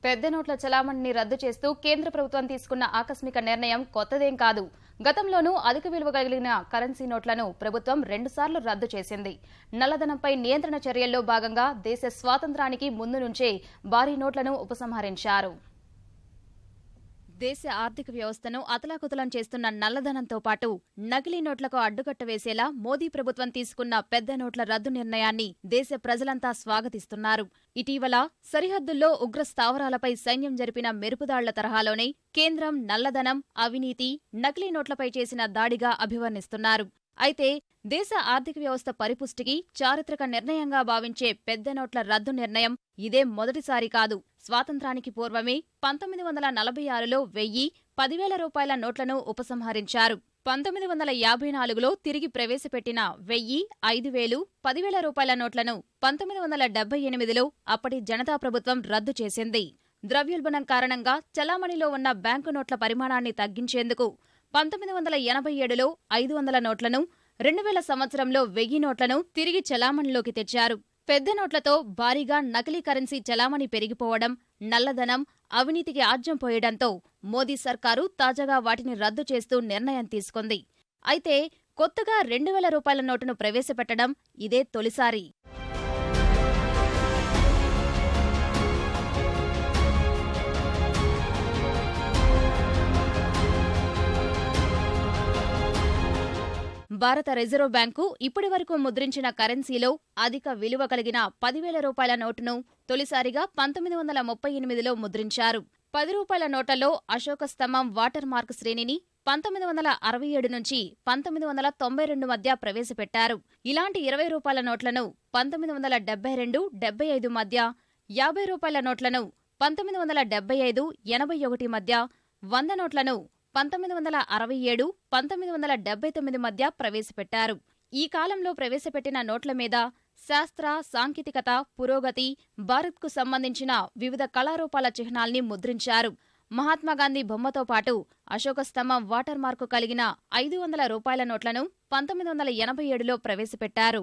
పెద్ద నోట్ల చలామణిని రద్దు చేస్తూ కేంద్ర ప్రభుత్వం తీసుకున్న ఆకస్మిక నిర్ణయం కొత్తదేం కాదు. గతంలోనూ అధిక విలువ కలిగిన కరెన్సీ నోట్లను ప్రభుత్వం 2 సార్లు రద్దు చేసింది. నల్లధనంపై నియంత్రణ చర్యల్లో భాగంగా దేశ స్వాతంత్ర్యానికి ముందు నుంచే భారీ నోట్లను ఉపసంహరించారు. దేశ ఆర్థిక వ్యవస్థను అతలాకుతలం చేస్తున్న నల్లధనంతో పాటు నకిలీ నోట్లకు అడ్డుకట్ట వేసేలా మోదీ ప్రభుత్వం తీసుకున్న పెద్ద నోట్ల రద్దు నిర్ణయాన్ని దేశ ప్రజలంతా స్వాగతిస్తున్నారు. ఇటీవల సరిహద్దుల్లో ఉగ్ర స్థావరాలపై సైన్యం జరిపిన మెరుపుదాళ్ల తరహాలోనే కేంద్రం నల్లధనం, అవినీతి, నకిలీ నోట్లపై చేసిన దాడిగా అభివర్ణిస్తున్నారు. అయితే దేశ ఆర్థిక వ్యవస్థ పరిపుష్టికి చారిత్రక నిర్ణయంగా భావించే పెద్ద నోట్ల రద్దు నిర్ణయం ఇదే మొదటిసారి కాదు. స్వాతంత్రానికి పూర్వమే 1946లో 1000, 10,000 రూపాయల నోట్లను ఉపసంహరించారు. 1954లో తిరిగి ప్రవేశపెట్టిన 1000, 5,000, 10,000 రూపాయల నోట్లను 1978లో అప్పటి జనతా ప్రభుత్వం రద్దు చేసింది. ద్రవ్యోల్బణం కారణంగా చలామణిలో ఉన్న బ్యాంకు నోట్ల పరిమాణాన్ని తగ్గించేందుకు 1987లో 500 నోట్లను, 2000 సంవత్సరంలో 1000 నోట్లను తిరిగి చలామణిలోకి తెచ్చారు. పెద్ద నోట్లతో భారీగా నకిలీ కరెన్సీ చలామణి పెరిగిపోవడం, నల్లధనం, అవినీతికి ఆజ్యం పోయడంతో మోదీ సర్కారు తాజాగా వాటిని రద్దు చేస్తూ నిర్ణయం తీసుకుంది. అయితే కొత్తగా 2000 రూపాయల నోటును ప్రవేశపెట్టడం ఇదే తొలిసారి. భారత రిజర్వ్ బ్యాంకు ఇప్పటివరకు ముద్రించిన కరెన్సీలో అధిక విలువ కలిగిన 10,000 రూపాయల నోటును తొలిసారిగా 1938లో ముద్రించారు. 10 రూపాయల నోట్లలో అశోక స్తంభం వాటర్ మార్క్ శ్రేణిని 1967 నుంచి 1992 మధ్య ప్రవేశపెట్టారు. ఇలాంటి 20 రూపాయల నోట్లను 1972, 75 మధ్య, 50 రూపాయల నోట్లను 1975, 81 మధ్య, 100 నోట్లను 1967, 1979 మధ్య ప్రవేశపెట్టారు. ఈ కాలంలో ప్రవేశపెట్టిన నోట్ల మీద శాస్త్ర, సాంకేతికత, పురోగతి, భారత్కు సంబంధించిన వివిధ కళారూపాల చిహ్నాల్ని ముద్రించారు. మహాత్మాగాంధీ బొమ్మతో పాటు అశోక స్తంభం వాటర్ మార్కు కలిగిన 500 రూపాయల నోట్లను 1987లో ప్రవేశపెట్టారు.